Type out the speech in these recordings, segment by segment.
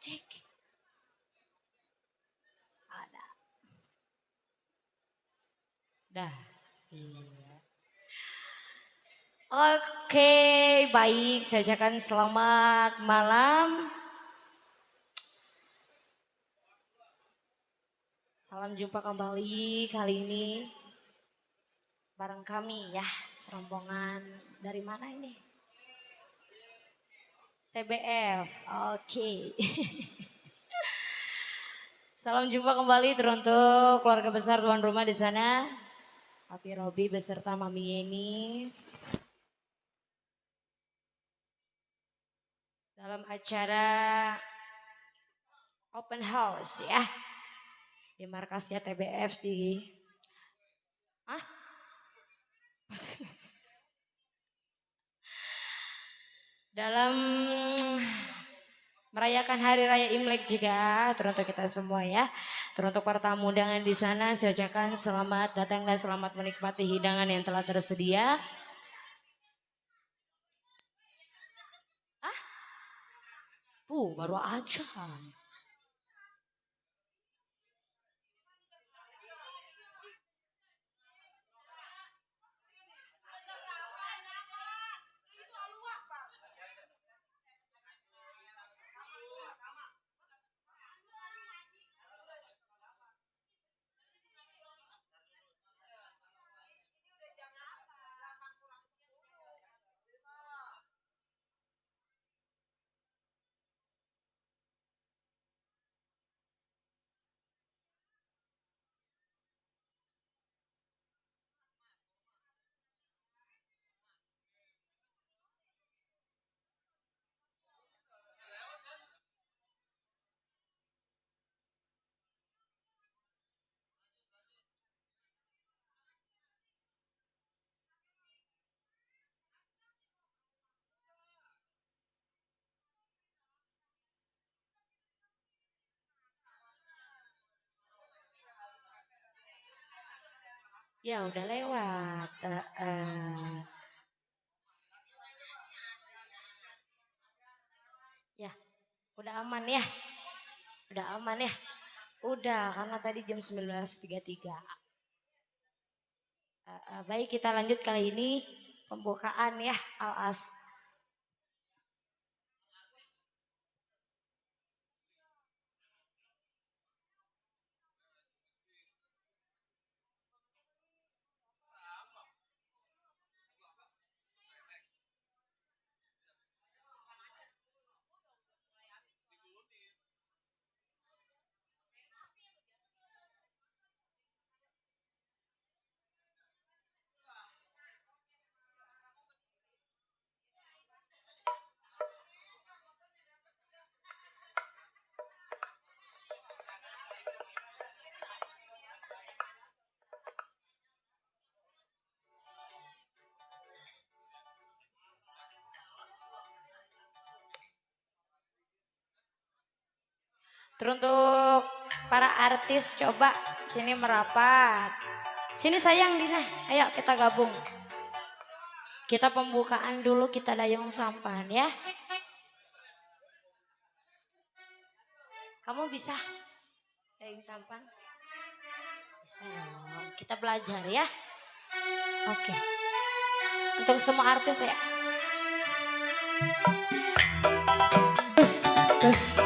Cek. Ada. Dah. Iya. Oke, baik. Saya ucapkan selamat malam. Salam jumpa kembali kali ini bareng kami ya, serombongan dari mana ini? TBF. Oke. Salam jumpa kembali teruntuk keluarga besar tuan rumah di sana. Papi Robi beserta Mami Yeni. Dalam acara open house ya. Di markasnya TBF di dalam merayakan hari raya Imlek juga teruntuk kita semua ya. Teruntuk para tamu undangan di sana saya ucapkan selamat datang dan selamat menikmati hidangan yang telah tersedia. Baru aja. Ya udah lewat. Ya udah aman ya. Udah aman ya. Udah karena tadi jam 19.33. Baik kita lanjut kali ini pembukaan ya Al-As. Teruntuk para artis coba sini merapat. Sini sayang Dina, ayo kita gabung. Kita pembukaan dulu kita dayung sampan ya. Kamu bisa dayung sampan? Bisa dong, kita belajar ya. Oke. Untuk semua artis ya. Terus.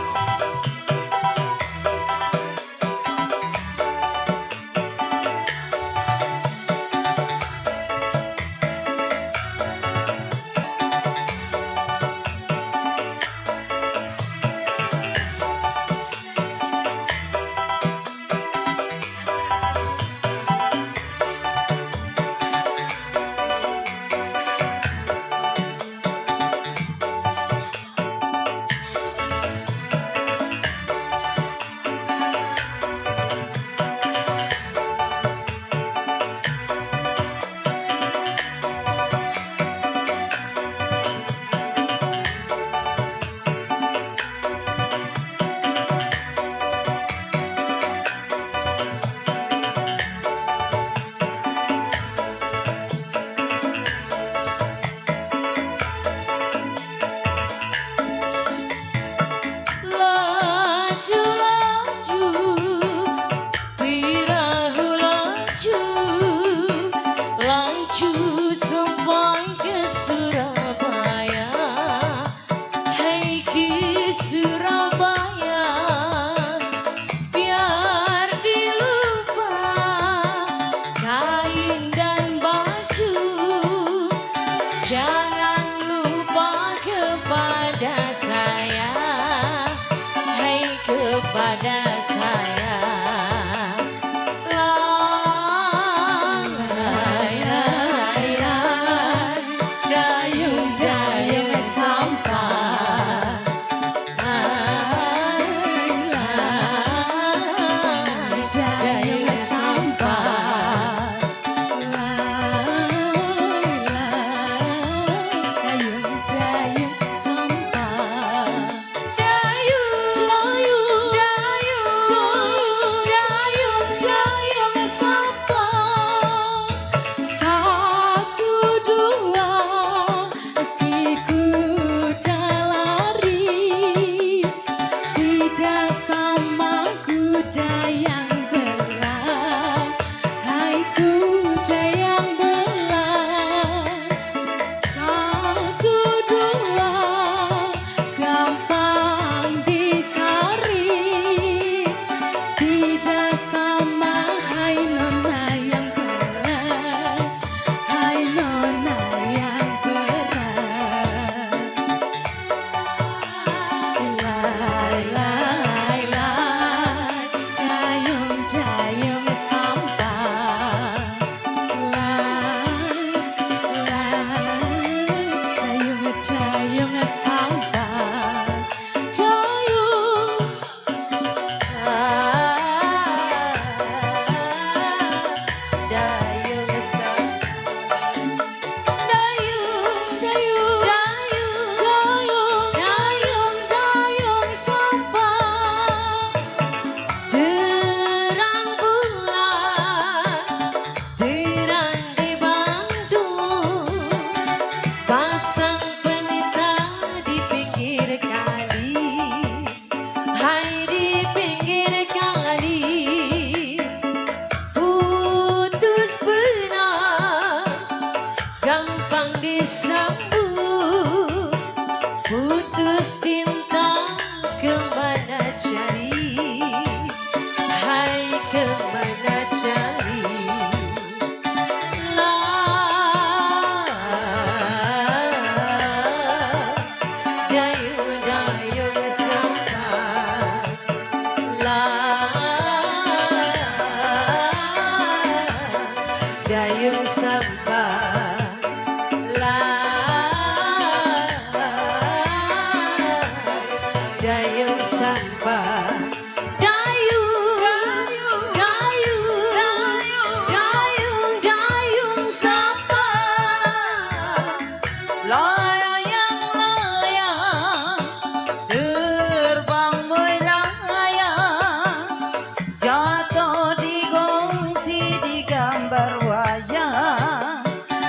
sampah. Dayung sampah, dayung sampah, layang-layang terbang melayang, jatuh di gongsi di gambar wayang,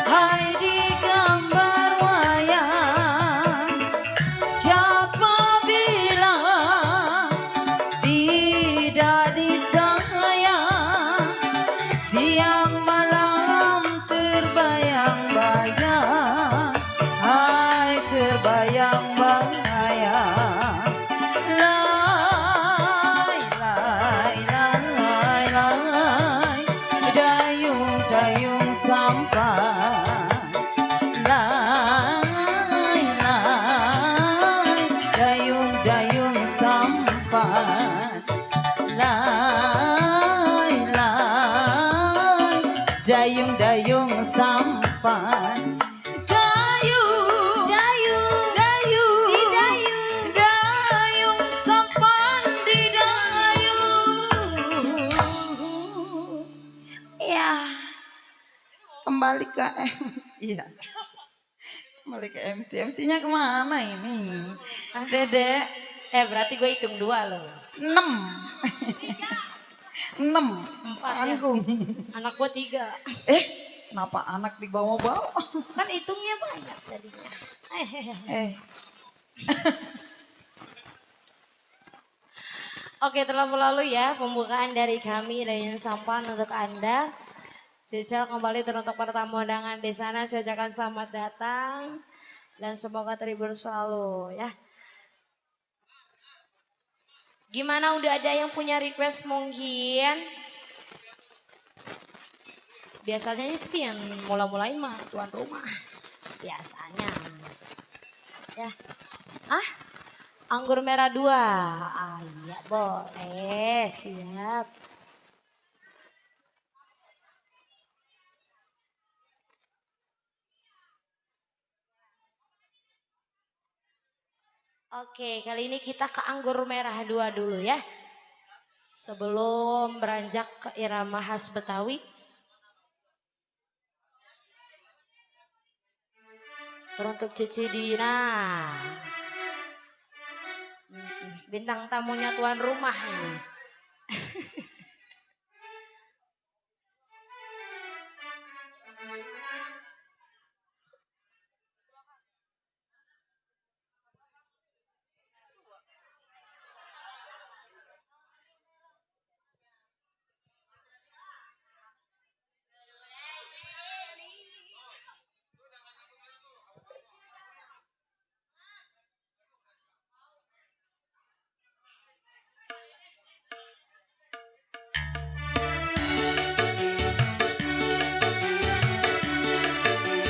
hai di gambar wayang. Siapa tidak disayang, siang malam terbayang-bayang, hai terbayang-bayang. Lai, lai, lai, lai, dayung-dayung sampah. Lai, lai, dayung-dayung sampah. Dayung-dayung sampan, dayung sampan di dayung. Ya, kembali ke MC. Iya, kembali ke MC. MC-nya kemana ini? Dedek. Berarti gue hitung 2 loh. 6. 4 panggung. Ya. Anak gua 3. Kenapa anak dibawa-bawa? Kan hitungnya banyak tadinya. Oke, terlalu lalu ya pembukaan dari kami Dayung Sampan untuk Anda. Sisel kembali teruntuk para tamu undangan di sana. Saya ucapkan selamat datang dan semoga terhibur selalu ya. Gimana, udah ada yang punya request mungkin? Biasanya sih yang mula-mulain mah tuan rumah. Biasanya. Ya. Anggur merah 2. Iya boleh, siap. Oke, kali ini kita ke anggur merah 2 dulu ya. Sebelum beranjak ke irama khas Betawi. Teruntuk Cici Dina. Bintang tamunya tuan rumah ini.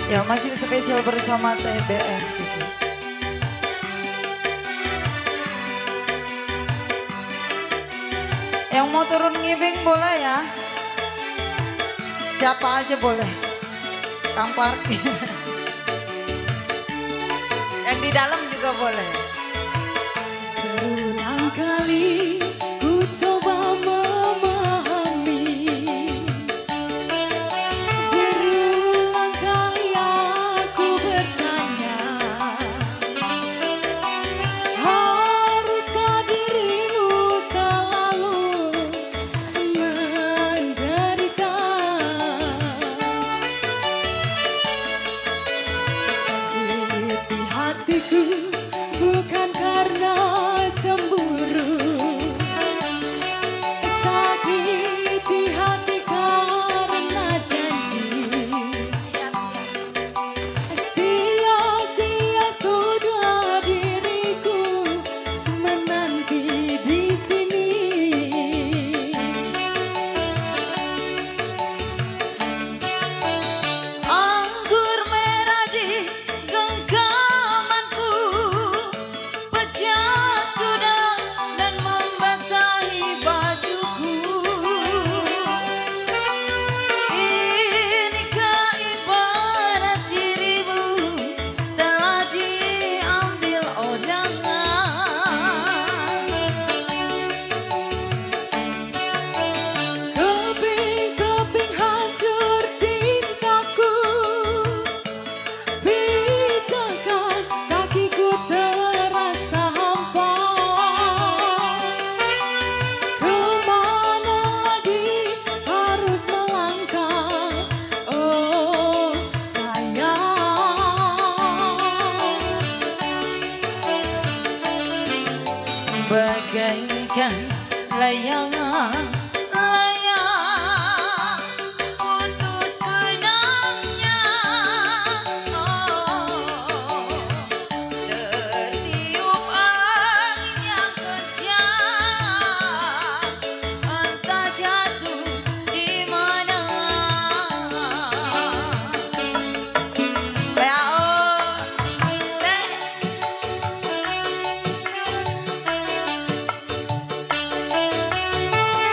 Ya, masih spesial bersama TBR. Yang mau turun ngibing boleh ya. Siapa aja boleh. Kang parkir. Yang di dalam juga boleh. Berulang kali ku coba memahami, berulang kali aku bertanya, haruskah dirimu selalu menderita? Sakit di hatiku bukan karena cemburu, sakit di hati karena janji. Sia-sia sudah diriku menanti di sini. Anggur merah di genggamanku, bagaikan layang putus benangnya, tertiup angin yang kencang, entah jatuh di mana.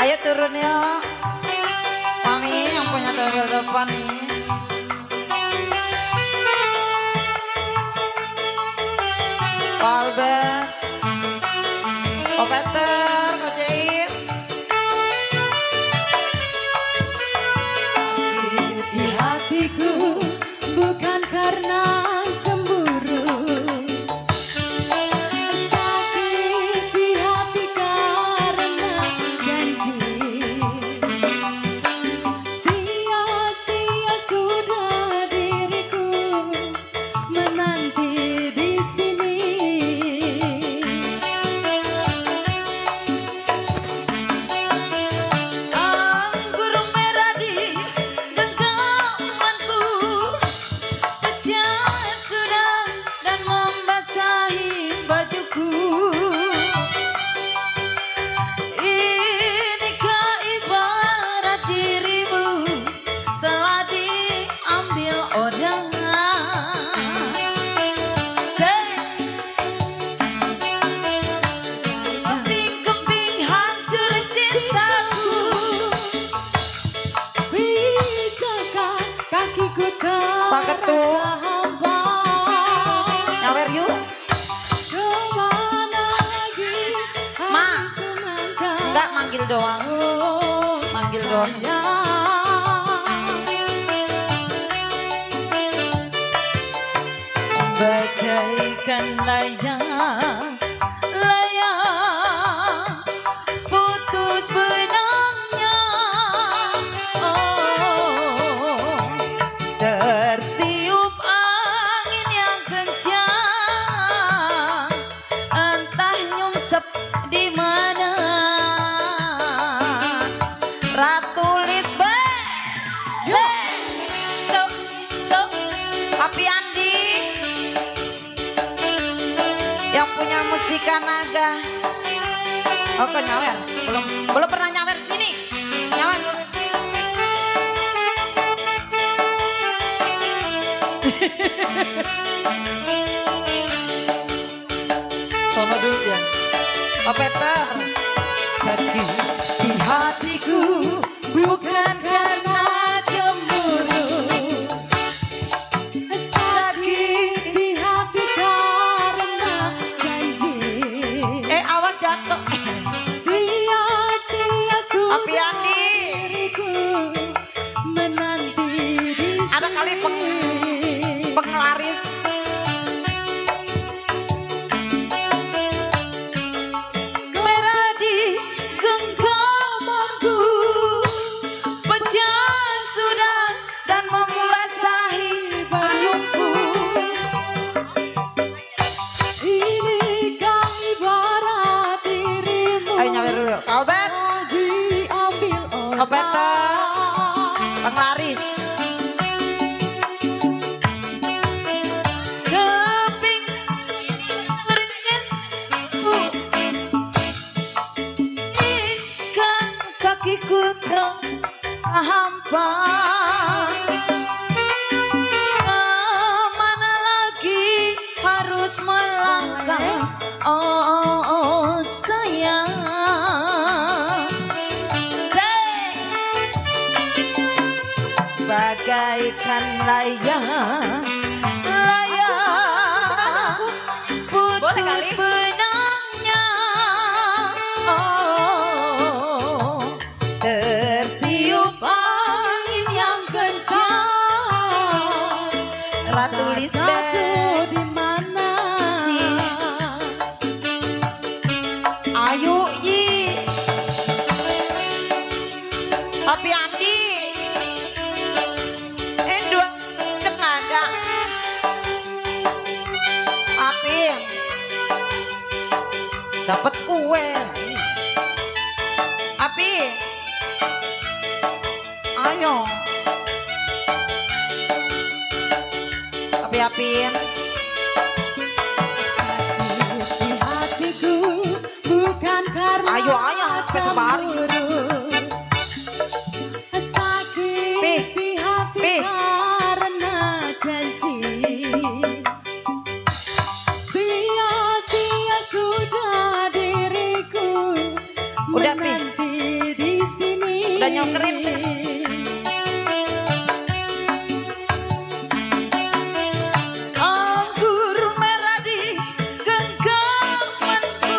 Ayo turun ya, Mami yang punya tabel depan nih. Pak Albert, Pak Peter, Kak Cein. Di hatiku bukan karena cemburu, sakit di hati karena janji. Sia-sia sudah diriku menanti di sini. Anggur merah di genggamanku, pecah sudah dan membasahi bajuku. Inikah ibarat dirimu telah diambil orang. Keping-keping hancur cintaku. Bijakkah kakiku Pak Ketua. terasa hampa? Nyawer yuk. Kemana lagi Ma. harus ku melangkah? Enggak, manggil doang. Oh, Manggil doang. sayang. Bagaikan layang putus benangnya, tertiup angin yang kencang, entah nyungsep di mana. Ratu Lisbeth, Papi Andi yang punya Mustika Naga. Oh, kok nyawer? Belum pernah nyawer sini. Nyawer. Sono dulu ya. Pak Peter. Sakit di hatiku bukan karena cemburu, Sakit di hati karena janji. awas jatuh. Sia-sia sudah Papi Andi. diriku menanti di Ada kali sini. penglaris. Merah di genggamanku, pecah sudah dan membasahi bajuku. Inikah ibarat dirimu Ayo nyawer dulu. Albert, diambil Pak Peter, orang. penglaris. Keping beringatku, ikan kakiku terhampa. Kemana lagi harus melangkah? Oh, sayang. Bagaikan layang putus benangnya, tertiup angin yang kencang. Ratu Lisbeth. Jatuh di mana? Ayo Yi. Papi Andi. Dua cek ada. Papi. Dapat kue. Api-apiin. Di hatiku bukan karena Ayo sampai sebaris. Sakit Pi, di hati Pi. karena janji. Sia-sia sudah diriku Udah, Pi. menanti di sini. Udah nyongkerin, Pi. Anggur merah di genggamanku,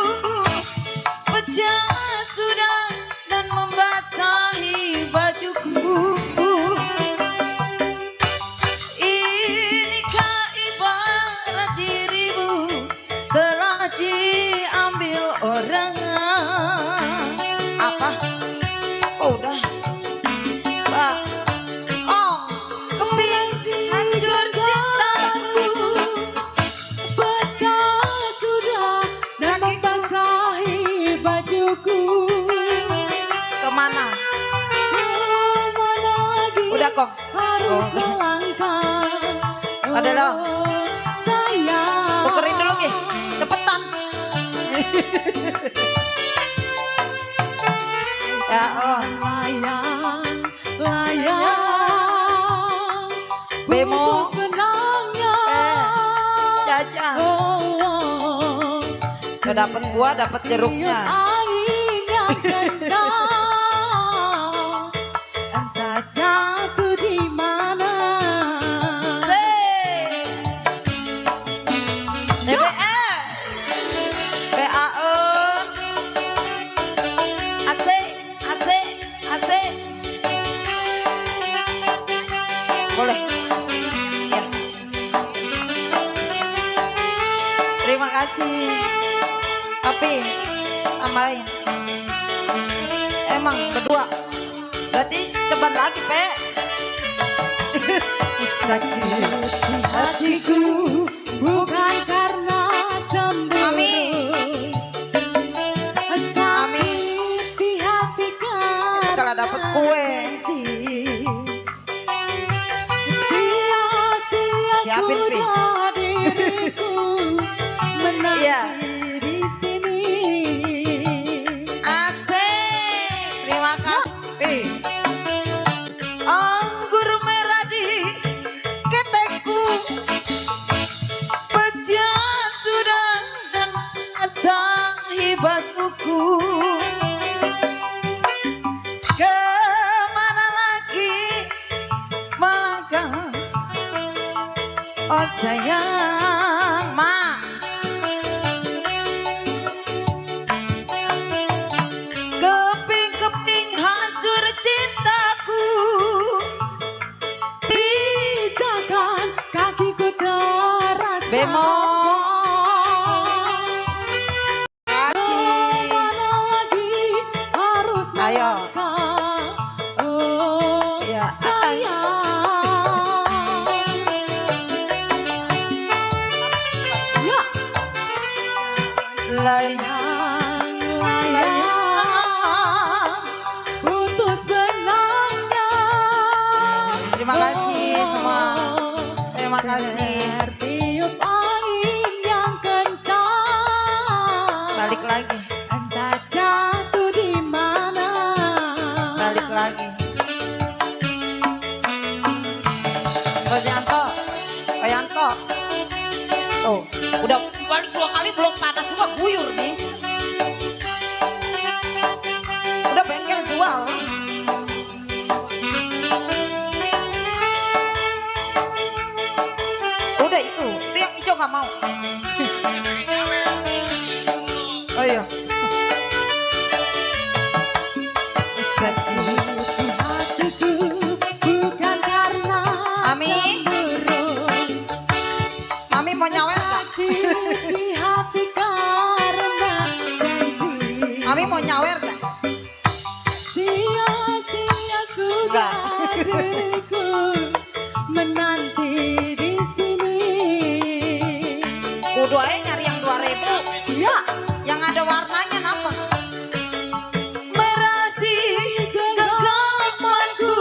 pecah sudah dan membasahi bajuku. Inikah ibarat dirimu telah diambil orang? Apa? Oh, udah. Mbak. Oh, keping hancur cintaku. Pecah sudah dan Kakiku. membasahi bajuku. Kemana? Kemana lagi Udah kok. harus Oh. melangkah? Ada dong. Sayang. Tukerin dulu Ki, cepetan. Ya oh, Layang, layang, Bemo. putus benangnya. Jajang. Oh, Udah dapet buah, dapet jeruknya. angin yang kencang, entah jatuh di mana. DPR, PAEN, AC, AC, AC. Boleh. Ya. Terima kasih. Tapi tambahin. Emang berdua. Berarti cepat lagi, Pe. Sakit Di hatiku bukan karena cemburu. Mami. Sakit di hati karena Kalau dapet kue. janji. Sia-sia Siapin, Pi. sudah diriku menanti Iya. di sini. Asik, terima kasih. Anggur merah di ketekku, pecah sudah dan basahi bajuku. Kemana lagi melangkah? Oh sayang, Ma. Keping-keping hancur cintaku. Pijakan kakiku terasa Bemo. Kasih. Kemana lagi harus Ayo. melangkah? Oh, Ya. sayang. Ya, Layang, layang, putus benangnya. Terima kasih semua. Terima kasih. Tertiup angin yang kencang. Balik lagi, Entah jatuh di mana. balik lagi. Mas Yanto, Pak Yanto. Tuh, udah balik 2 kali belum panas juga guyur nih. Udah bengkel jual. Udah itu yang hijau gak mau. Oh iya. Di hatiku bukan karena Mami. cemburu. Mami mau nyawer gak? Sakit di hati karena janji. Mami mau nyawer gak? Sia-sia sudah diriku menanti di sini. Kudu aja nyari yang 2.000. Ya, Yang ada warnanya apa? Merah di genggamanku.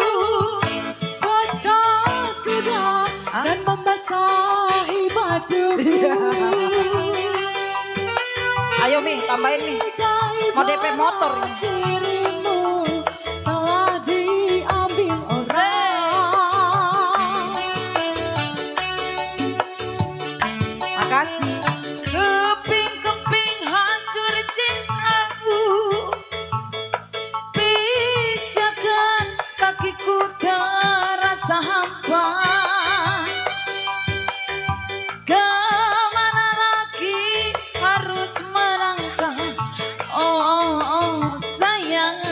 pecah sudah Hah? dan membasah basahi bajuku. Ayo Mi, tambahin Mi. Mau DP motor ini. Dirimu telah diambil orang. Makasih. Keping-keping hancur cintaku, pijakan kakiku terasa hampa. Kemana lagi harus melangkah, oh sayang.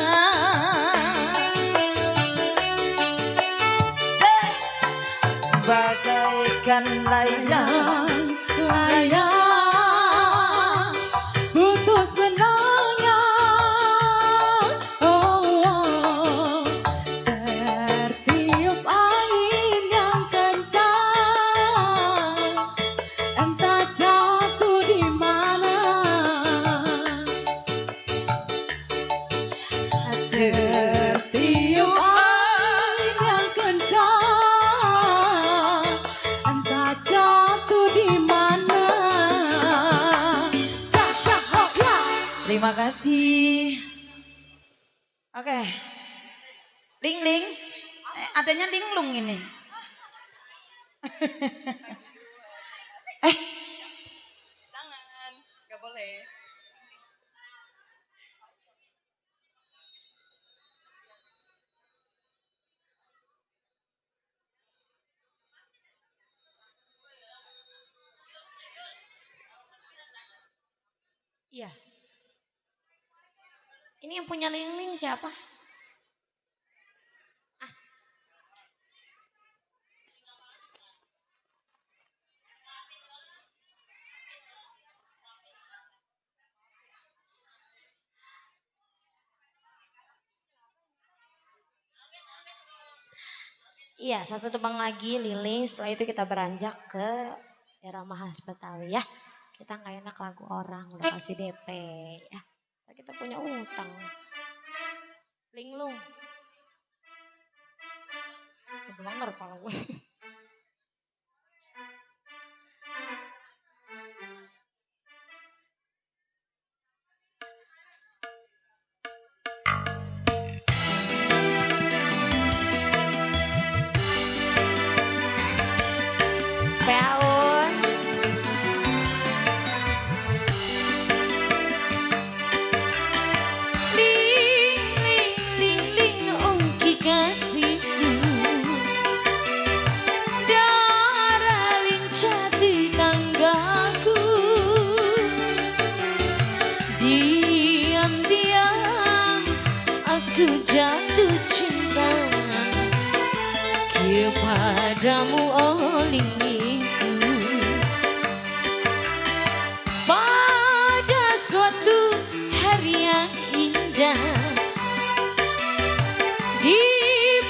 Bagaikan layang Layang putus benangnya, oh, tertiup angin yang kencang, entah jatuh di mana. Tertiup angin yang kencang, entah jatuh di mana. Cak oh ya. Terima kasih. Oke. Ling Ling. Adanya linglung ini. Jangan, gak boleh. Iya. Ini yang punya link siapa? Iya, satu tebang lagi liling. Setelah itu kita beranjak ke era Mahas Betawi ya. Kita nggak enak lagu orang, udah kasih DP ya. Kita punya utang. Linglung. Udah denger kepala gue. Paun. Ling ongki kasihku, darah lincah di tanggaku. Diam-diam aku jatuh cinta kepadamu, oh lingku. Pada suatu hari yang indah, di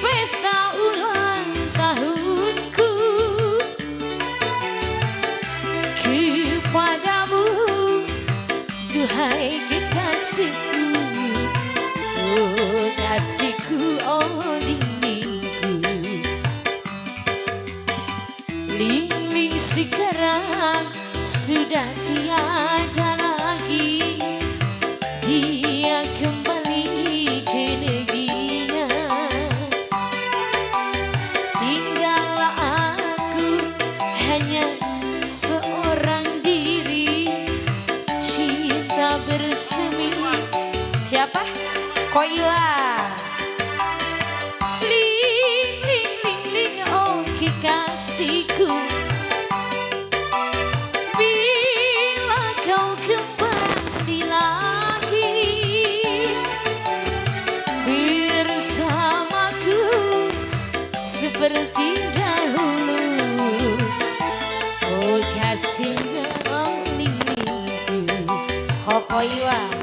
pesta ulang tahunku, kepadamu duhai kekasihku, oh kasihku, oh lingku. Ling sekarang sudah tiada lagi, dia kembali ke negerinya. Tinggallah aku hanya seorang diri, cinta bersemi. Siapa? Koila. Ling, oh kekasihku, bila kau kembali lagi bersamaku seperti dahulu, oh kasihnya, oh lingku. Kokoiwa.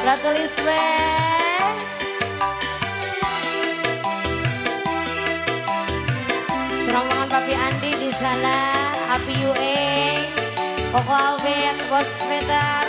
Ratulis we. Serombongan Papi Andi di sana, Api Yue, Koko Albert, Bos Peter,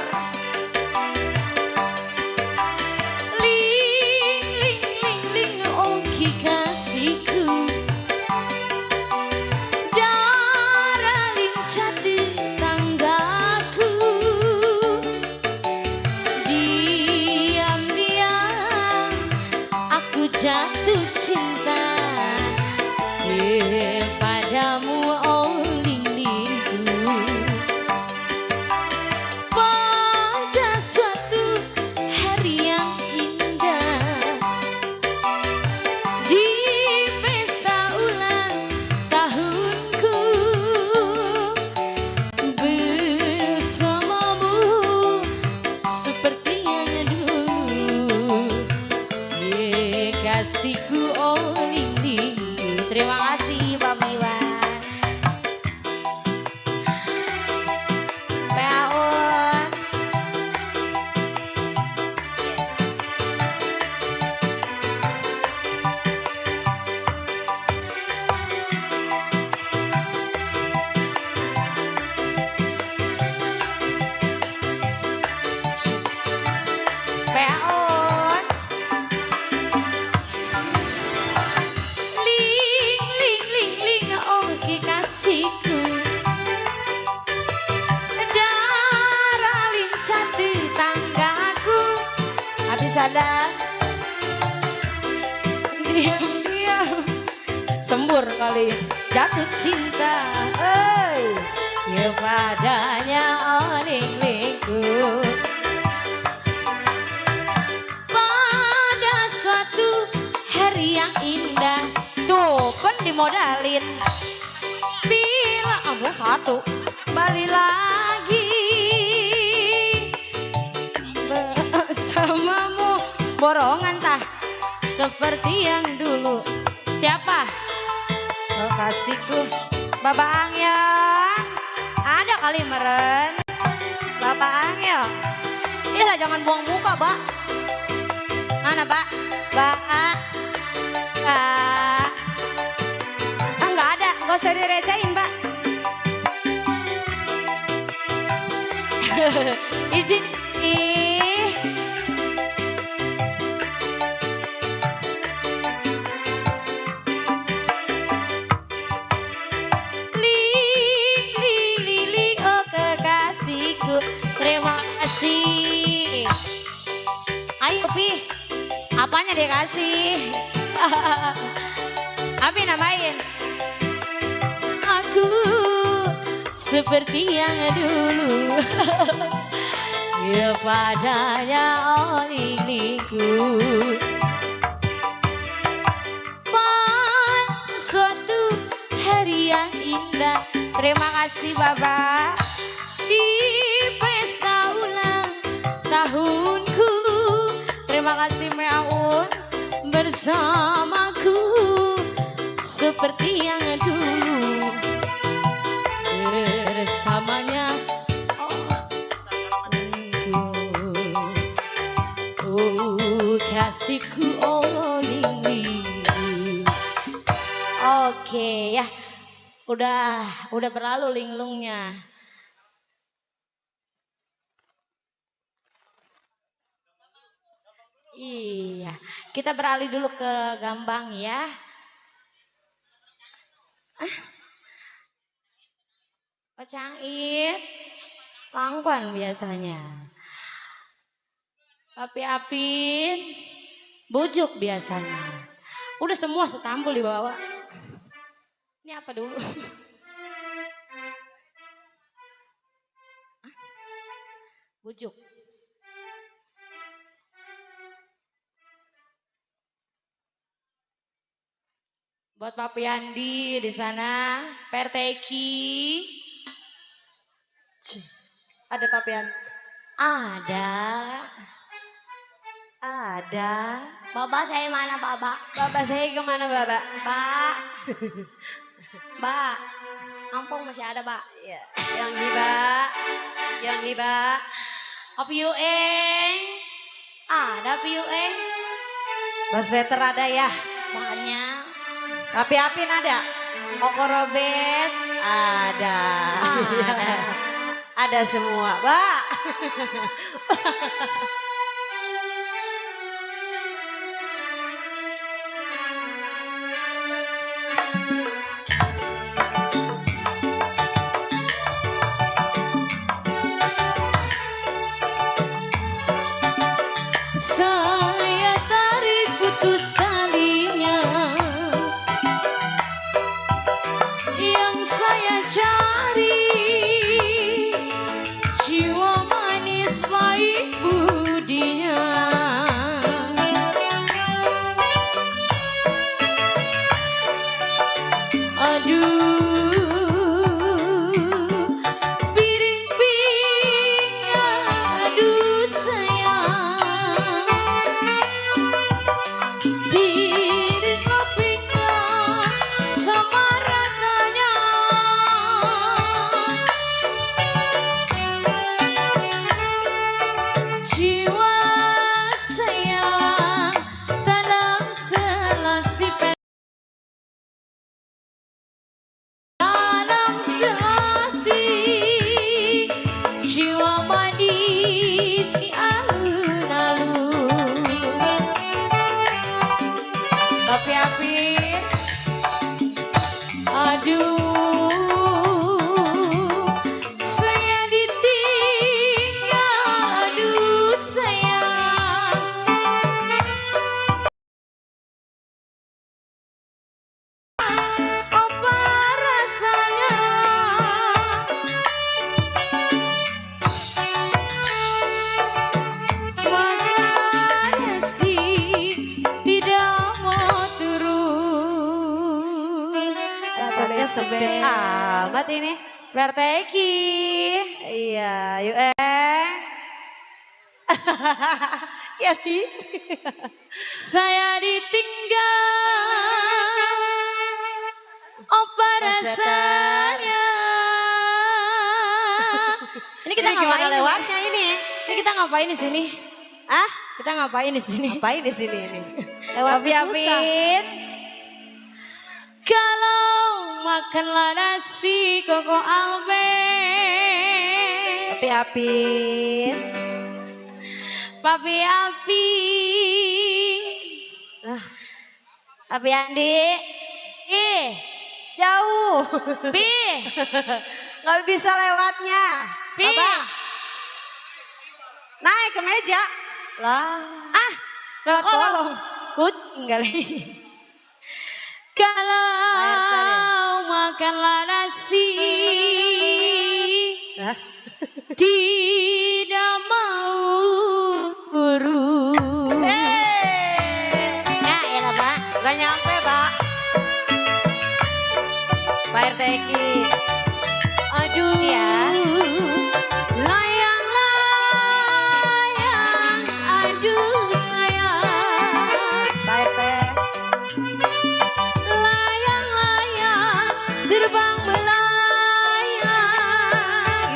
sana. Diam-diam sembur kali jatuh cinta. Ya padanya oning-lingku. Pada suatu hari yang indah. Tuh kan dimodalin. Bila kamu satu balik lagi bersamamu borongan tah seperti yang dulu. Siapa? Oh, kasihku Bapak Angel. Ada kali meren Bapak Angel. Iya jangan buang muka, Pak. Mana, Pak? Pak. Pak. Enggak ada, gak usah direcehin, Pak. Izin. Ih. Li, oh kekasihku, terima kasih. Ayo, Pi. Apanya dikasih? Abi nambahin. Aku seperti yang dulu. Ya padanya olingku. Pada suatu hari yang indah. Terima kasih Bapak. Di pesta ulang tahunku. Terima kasih Meaun bersamaku seperti yang dulu bersamanya. Oh kasihku Olingling. Oke ya, udah berlalu linglungnya. Iya, kita beralih dulu ke gambang ya. Pecangit, langkuan biasanya. Api-apin, bujuk biasanya. Udah semua setampul dibawa. Ini apa dulu? Bujuk. Buat Pak Piandi di sana, Perteki. Ada papian. Ada. Bapak saya mana, Bapak? Bapak saya kemana Bapak? Pak. Mbak. Ampung masih ada, Pak. Ya, yang hiba. Opi Ueng. Ada Opi Ueng. Bos Peter ada ya? Banyak. Api-apin ada? Koko Robert. Ada. Ada. Ada semua, Pak. Saya tarik putus talinya yang saya cari, jiwa manis baik budinya. Aduh, piring-piring, aduh sayang. Beb amat ini. Berteki. Iya, yuk Ya Bi. Saya ditinggal, apa rasanya? Ini kita Ini gimana ngapain? lewatnya ini? Ini kita ngapain di sini? Ah, Kita ngapain di sini? ngapain di sini ini? Lewat susah. Api-apin. Kalau makanlah nasi koko Albert, Api-apin. papi api, Lah, Api Andi. jauh. pi, Nggak bisa lewatnya. pi. Abang, naik ke meja. Lah, Lewat Kolong. kolong. Kucing kali. Kalau makanlah nasi, lah. tidak mau urus. Ya, ya Pak. Nggak nyampe, Pak. Pak RT Eki. Aduh, Iya. layang-layang, aduh sayang, Pak RT. layang-layang, terbang melayang.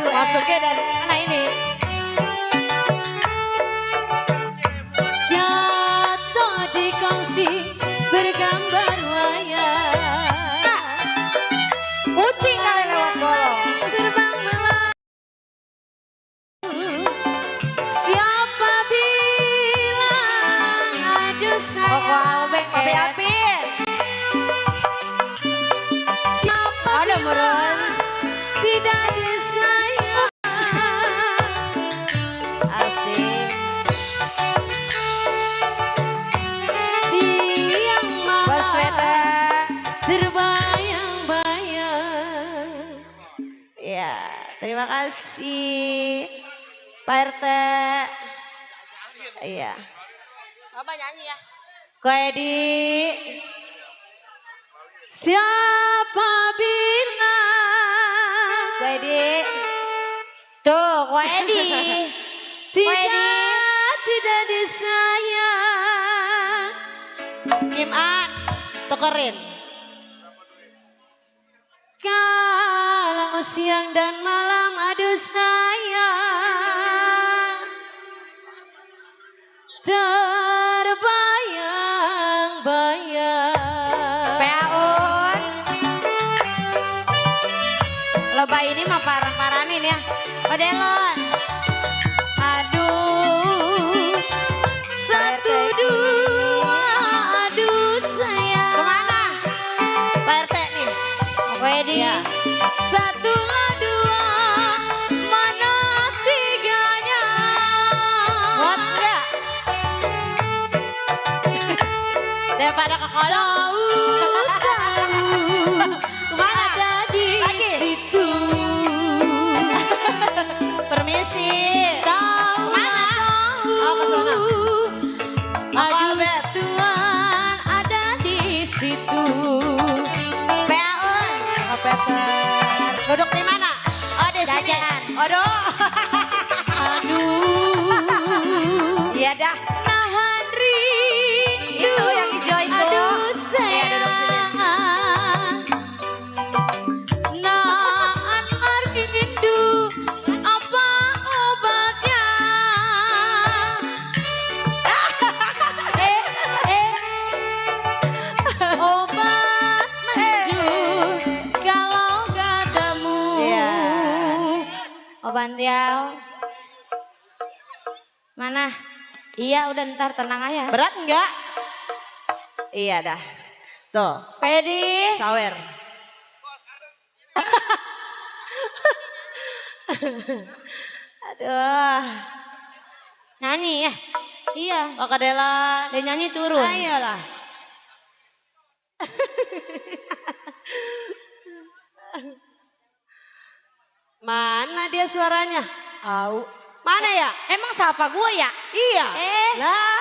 Masuknya dari mana ini? Jatuh di kongsi bergambar wayang, Kucing kali lewat kolong. terbang melayang. Siapa bilang aduh Koko sayang, Albert. Api-apin. siapa Ada bilang meren. tidak disayang. Asik. Siang Bos malam sweater. terbayang-bayang. Ya, terima kasih. Pak RT. Iya. Bapak nyanyi ya. Ko Edi. Siapa bilang Ko Edi. Tuh, Ko Edi. tidak disayang. Kim An. Tukerin. Kalau siang dan malam aduh sayang, terbayang-bayang. Paun. Lebah ini mah parah-paranin ya. Modelon. Aduh, satu dua, aduh sayang. Kemana? Pak RT nih. Ko Edi. Iya. Satulah dua, mana tiganya? Muat enggak? Daripada ke kolong. Tahu Kemana? ada di Lagi? situ. Permisi. Tahu Kemana? tahu. Oh, ke sana. Koko Agus Albert. Tuhan ada di situ. Paun. Koko Peter. Duduk di mana? Oh, di sini. Jajan. Aduh. Aduh, Iya dah. nahan rindu. Itu yang hijau itu. Aduh Iya, duduk sini. sayang, nahan rindu. Apa obatnya? Obat manjur kalau ketemu. Iya. Oh Bantiau. Mana? Iya udah ntar tenang aja. Berat enggak? Iya dah. Tuh, Pedi. sawer. Aduh. Nyanyi ya? Iya. Kok Delan. Dia nyanyi turun. Ayolah. Mana dia suaranya? Au. Mana ya? Emang siapa gue ya? Iya. Lah.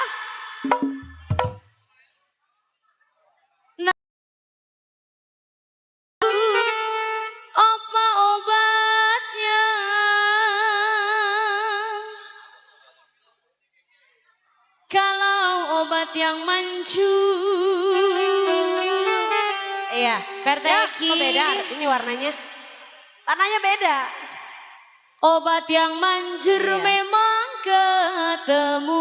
obat yang manjur. Iya. Perteki. Kok beda? Ini warnanya. Warnanya beda. Obat yang manjur Iya. memang ketemu